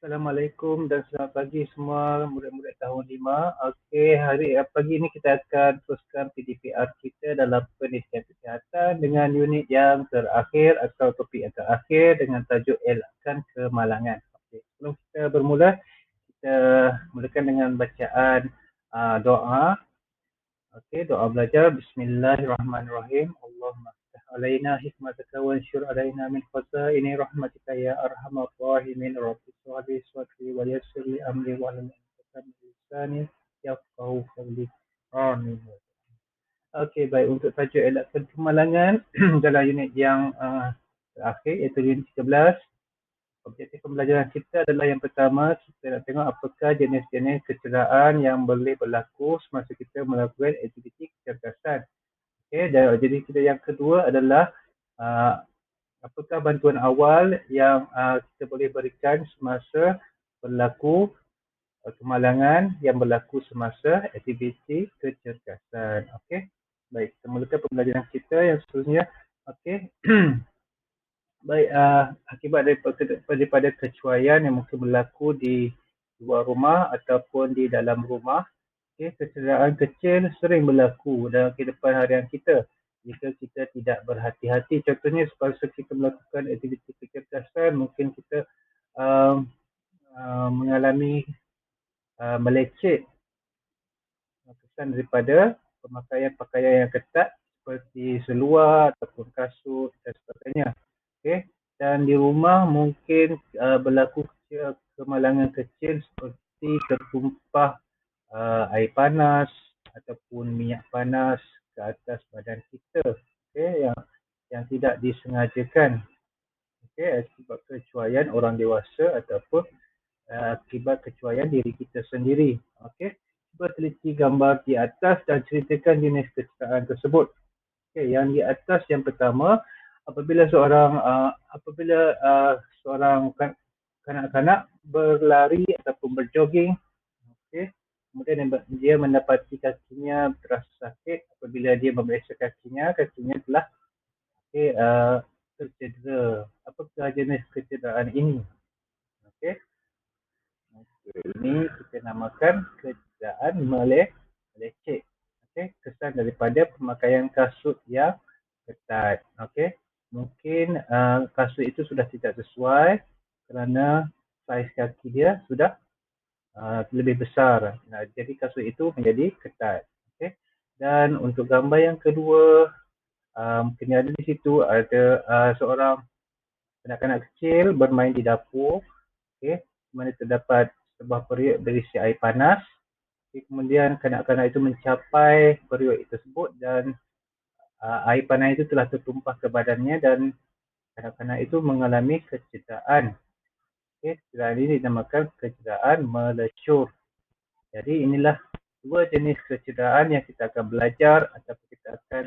Assalamualaikum dan selamat pagi semua murid-murid tahun 5. Okey, pagi ini kita akan teruskan PDPR kita dalam pendidikan kesihatan dengan unit yang terakhir atau topik yang terakhir dengan tajuk elakkan kemalangan. Okey, sebelum kita bermula, kita mulakan dengan bacaan doa. Okey, doa belajar. Bismillahirrahmanirrahim. Allahumma ftah alaina hikmataka wa anshur alaina min khazaini rahmatika ya arhamar rahimin. Rabbi shrah sadri wa yassir li amri wa hlul 'uqdatam min lisani yafqahu qawli. Amin. Okey, baik, untuk tajuk elakkan kemalangan dalam unit yang terakhir iaitu unit 13. Objektif pembelajaran kita adalah yang pertama, kita nak tengok apakah jenis-jenis kecederaan yang boleh berlaku semasa kita melakukan aktiviti kecergasan. Okey, dan jadi kita yang kedua adalah apakah bantuan awal yang kita boleh berikan semasa berlaku kemalangan yang berlaku semasa aktiviti kecergasan. Okey, baik, kita mulakan pembelajaran kita yang seterusnya. Okey. Baik, akibat daripada kecuaian yang mungkin berlaku di luar rumah ataupun di dalam rumah, kecederaan kecil sering berlaku dalam kehidupan harian kita jika kita tidak berhati-hati. Contohnya, semasa kita melakukan aktiviti kecergasan, mungkin kita mengalami melecet kesan daripada pemakaian pakaian yang ketat seperti seluar ataupun kasut dan sebagainya. Okay. Dan di rumah mungkin berlaku kemalangan kecil seperti tertumpah air panas ataupun minyak panas ke atas badan kita, yang tidak disengajakan, akibat kecuaian orang dewasa ataupun akibat kecuaian diri kita sendiri. Cuba teliti gambar di atas dan ceritakan jenis kecederaan tersebut. Yang di atas, yang pertama, apabila seorang kanak-kanak berlari ataupun berjoging, kemudian dia mendapati kakinya terasa sakit. Apabila dia memeriksa kakinya telah tercedera. Apakah jenis kecederaan ini? Ini kita namakan kecederaan melecet. Kesan daripada pemakaian kasut yang ketat. Mungkin kasut itu sudah tidak sesuai kerana saiz kaki dia sudah lebih besar. Jadi kasut itu menjadi ketat. Dan untuk gambar yang kedua, mungkin ada di situ ada seorang kanak-kanak kecil bermain di dapur, mana terdapat sebuah periuk berisi air panas. Kemudian kanak-kanak itu mencapai periuk tersebut dan air panas itu telah tertumpah ke badannya dan kanak-kanak itu mengalami kecederaan. Kecederaan ini dinamakan kecederaan melecur. Jadi inilah dua jenis kecederaan yang kita akan belajar ataupun kita akan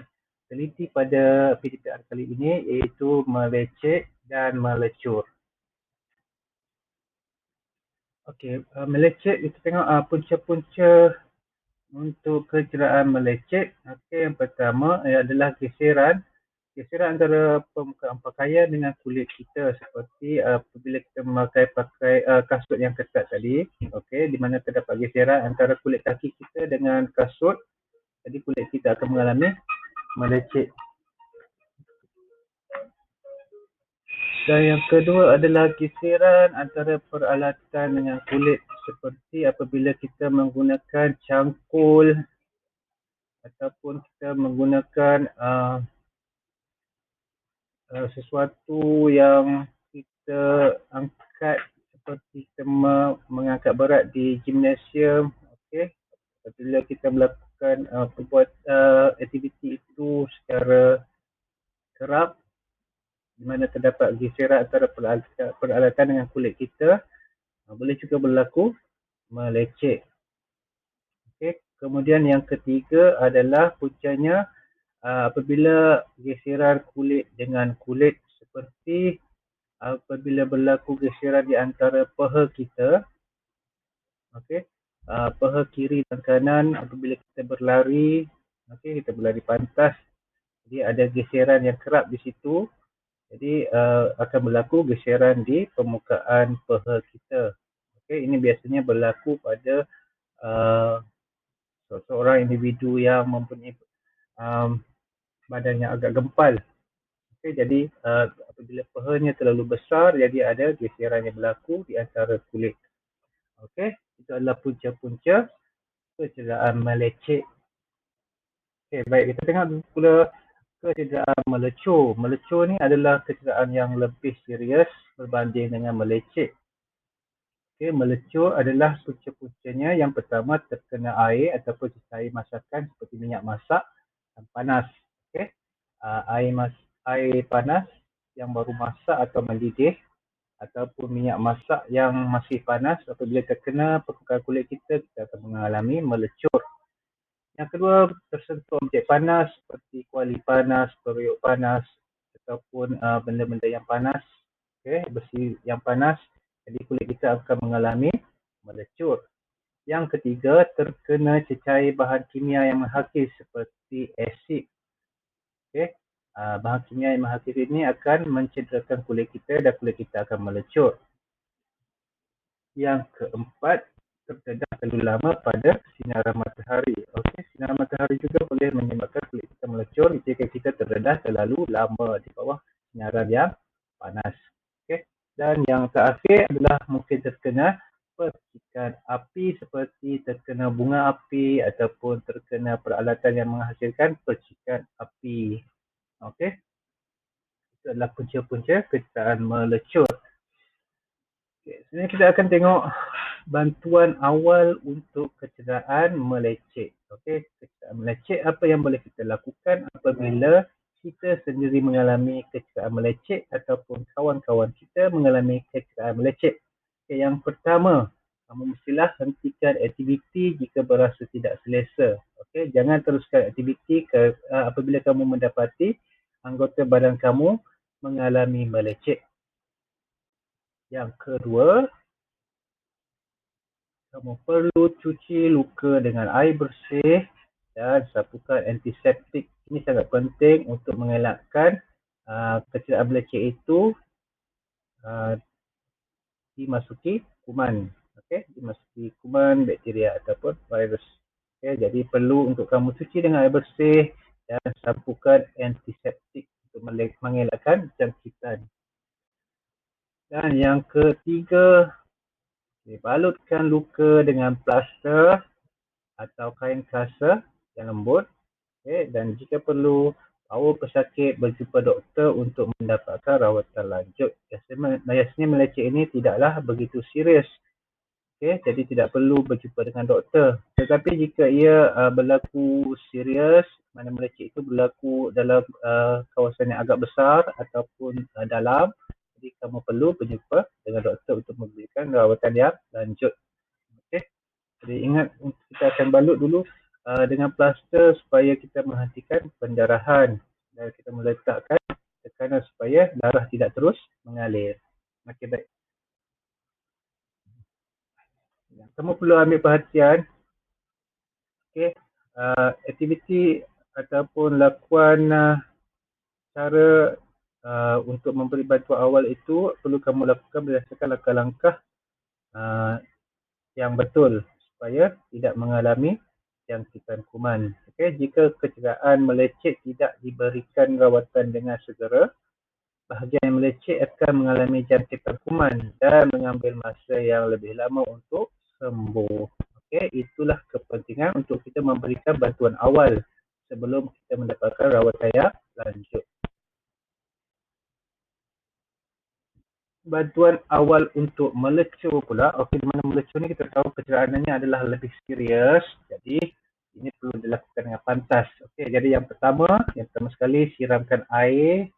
teliti pada PDPR kali ini, iaitu melecet dan melecur. Okey, melecet, kita tengok punca-punca untuk kecederaan melecet. Yang pertama adalah geseran antara permukaan pakaian dengan kulit kita, seperti apabila kita memakai kasut yang ketat tadi, di mana terdapat geseran antara kulit kaki kita dengan kasut, jadi kulit kita akan mengalami melecet. Dan yang kedua adalah geseran antara peralatan dengan kulit, seperti apabila kita menggunakan cangkul ataupun kita menggunakan sesuatu yang kita angkat, seperti kita mengangkat berat di gimnasium. Apabila kita melakukan aktiviti itu secara kerap, di mana terdapat geseran antara peralatan dengan kulit kita, boleh juga berlaku melecet. Kemudian yang ketiga adalah puncanya apabila geseran kulit dengan kulit, seperti apabila berlaku geseran di antara paha kita, paha kiri dan kanan apabila kita berlari, kita berlari pantas, jadi ada geseran yang kerap di situ. Jadi akan berlaku geseran di permukaan paha kita. Okey, ini biasanya berlaku pada seorang individu yang mempunyai um, badan yang agak gempal. Okey, jadi apabila pehanya terlalu besar, jadi ada geseran yang berlaku di antara kulit. Okey, itu adalah punca-punca kecederaan melecet. Okey, baik, kita tengok pula kecederaan melecur. Melecur ni adalah kecederaan yang lebih serius berbanding dengan melecet. Okey, melecur adalah punca-puncanya yang pertama terkena air ataupun cair masakan seperti minyak masak dan panas. Okey, air panas yang baru masak atau mendidih ataupun minyak masak yang masih panas, apabila terkena permukaan kulit kita, kita akan mengalami melecur. Yang kedua, tersentuh objek panas seperti kuali panas, periuk panas ataupun benda-benda yang panas, besi yang panas, jadi kulit kita akan mengalami melecur. Yang ketiga, terkena cecair bahan kimia yang menghakis seperti asid. Bahan kimia yang menghakis ini akan mencederakan kulit kita dan kulit kita akan melecur. Yang keempat, terdedah terlalu lama pada sinaran matahari. Sinaran matahari juga boleh menyebabkan kulit kita melecur jika kita terdedah terlalu lama di bawah sinaran yang panas. Dan yang terakhir adalah mungkin terkena percikan api seperti terkena bunga api ataupun terkena peralatan yang menghasilkan percikan api. Itu adalah punca-punca kecederaan melecur. Sebenarnya kita akan tengok bantuan awal untuk kecederaan melecet. Kecederaan melecet, apa yang boleh kita lakukan apabila kita sendiri mengalami kecederaan melecet ataupun kawan-kawan kita mengalami kecederaan melecet. Yang pertama, kamu mestilah hentikan aktiviti jika berasa tidak selesa. Jangan teruskan aktiviti apabila kamu mendapati anggota badan kamu mengalami melecet. Yang kedua, kamu perlu cuci luka dengan air bersih dan sapukan antiseptik. Ini sangat penting untuk mengelakkan kecederaan melecet itu dimasuki kuman. Dimasuki kuman, bakteria ataupun virus. Jadi perlu untuk kamu cuci dengan air bersih dan sapukan antiseptik untuk mengelakkan jangkitan. Dan yang ketiga, balutkan luka dengan plaster atau kain kasa yang lembut. Dan jika perlu, bawa pesakit berjumpa doktor untuk mendapatkan rawatan lanjut. Biasanya melecet ini tidaklah begitu serius. Jadi tidak perlu berjumpa dengan doktor. Tetapi jika ia berlaku serius, mana melecet itu berlaku dalam kawasan yang agak besar ataupun dalam, jadi kamu perlu berjumpa dengan doktor untuk memberikan rawatan yang lanjut. Jadi ingat, kita akan balut dulu dengan plaster supaya kita menghentikan pendarahan dan kita meletakkan tekanan supaya darah tidak terus mengalir. Okey, baik. Kamu perlu ambil perhatian, aktiviti ataupun lakuan cara untuk memberi bantuan awal itu perlu kamu lakukan berdasarkan langkah-langkah yang betul supaya tidak mengalami jangkitan kuman. Jika kecederaan melecet tidak diberikan rawatan dengan segera, bahagian yang melecet akan mengalami jangkitan kuman dan mengambil masa yang lebih lama untuk sembuh. Itulah kepentingan untuk kita memberikan bantuan awal sebelum kita mendapatkan rawatan yang lanjut. Bantuan awal untuk melecur pula, di mana melecur ni kita tahu kecederaannya adalah lebih serius, jadi ini perlu dilakukan dengan pantas. Jadi yang pertama sekali siramkan air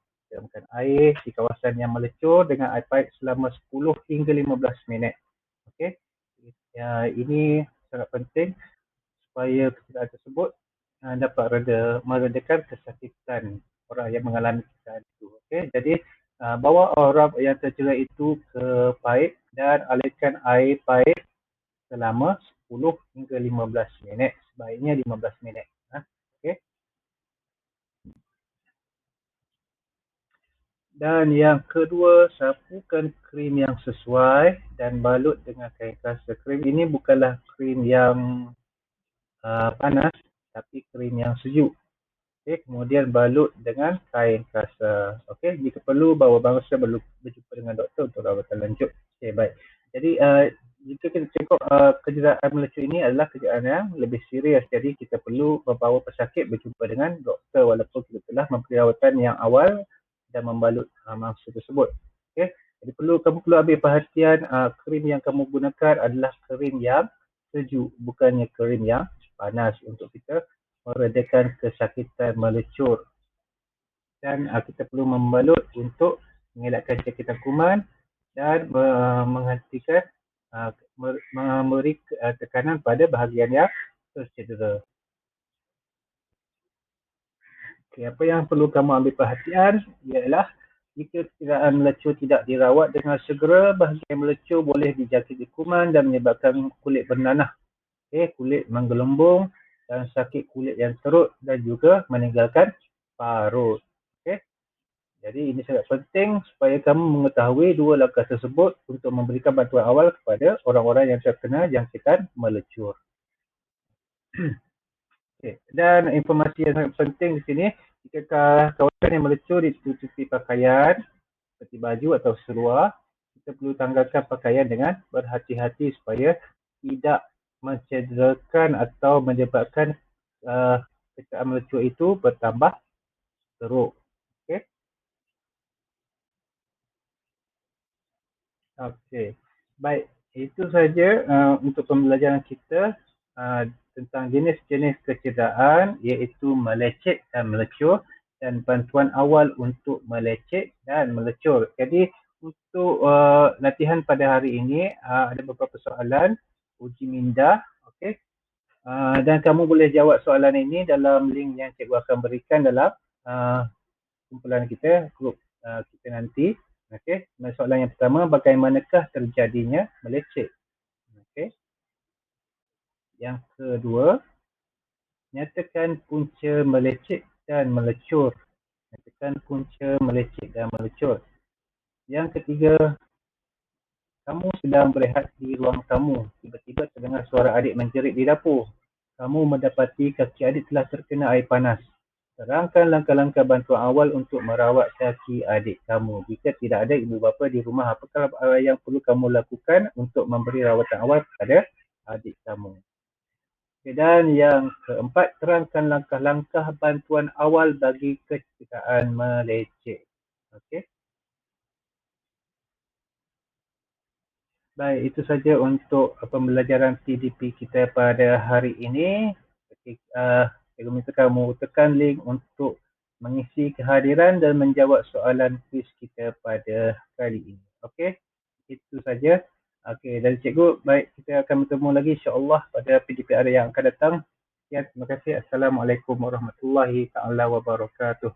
di kawasan yang melecur dengan air paip selama 10 hingga 15 minit. Ini sangat penting supaya kecederaan tersebut dapat meredakan kesakitan orang yang mengalami kecederaan itu. Jadi bawa orang yang tercederaa itu ke paip dan alirkan air paip selama 10 hingga 15 minit. Sebaiknya 15 minit. Dan yang kedua, sapukan krim yang sesuai dan balut dengan kain kasa. Krim ini bukanlah krim yang panas, tapi krim yang sejuk. Okay, kemudian balut dengan kain kasa. Okay, jika perlu bawa bangsa berjumpa dengan doktor untuk rawatan lanjut. Okay, baik. Jadi jika kita tengok kejderaan melecur ini adalah kejderaan yang lebih serius. Jadi kita perlu membawa pesakit berjumpa dengan doktor walaupun kita telah memberi rawatan yang awal dan membalut mangsa tersebut. Okay, jadi kamu perlu ambil perhatian krim yang kamu gunakan adalah krim yang sejuk, bukannya krim yang panas untuk kita meredakan kesakitan melecur. Dan kita perlu membalut untuk mengelakkan jangkitan kuman dan menghentikan memberi tekanan pada bahagian yang tercedera. Okay, apa yang perlu kamu ambil perhatian ialah jika kecederaan melecur tidak dirawat dengan segera, bahagian melecur boleh dijangkiti kuman dan menyebabkan kulit bernanah, kulit menggelembung dan sakit kulit yang teruk dan juga meninggalkan parut. Okay. Jadi ini sangat penting supaya kamu mengetahui dua langkah tersebut untuk memberikan bantuan awal kepada orang-orang yang terkena jangkitan melecur. Okay. Dan informasi yang sangat penting di sini, jika kawasan yang melecur ditutupi pakaian seperti baju atau seluar, kita perlu tanggalkan pakaian dengan berhati-hati supaya tidak mencederakan atau menyebabkan kecederaan melecur itu bertambah teruk. Okay. Okay. Baik, itu saja untuk pembelajaran kita tentang jenis-jenis kecederaan iaitu melecet dan melecur dan bantuan awal untuk melecet dan melecur. Jadi untuk latihan pada hari ini ada beberapa soalan uji minda, okey. Dan kamu boleh jawab soalan ini dalam link yang cikgu akan berikan dalam kumpulan kita, grup kita nanti. Okey. Soalan yang pertama, bagaimanakah terjadinya melecet? Okey. Yang kedua, nyatakan punca melecet dan melecur. Nyatakan punca melecet dan melecur. Yang ketiga, kamu sedang berehat di ruang tamu. Tiba-tiba terdengar suara adik menjerit di dapur. Kamu mendapati kaki adik telah terkena air panas. Terangkan langkah-langkah bantuan awal untuk merawat kaki adik kamu. Jika tidak ada ibu bapa di rumah, apakah yang perlu kamu lakukan untuk memberi rawatan awal kepada adik kamu? Dan yang keempat, terangkan langkah-langkah bantuan awal bagi kecederaan melecet. Okey. Baik, itu saja untuk pembelajaran PDP kita pada hari ini. Saya minta kamu tekan link untuk mengisi kehadiran dan menjawab soalan quiz kita pada kali ini. Okey, itu saja. Okey, dari cikgu, baik, kita akan bertemu lagi insya-Allah pada PDPR yang akan datang. Sekian, terima kasih. Assalamualaikum warahmatullahi taala wabarakatuh.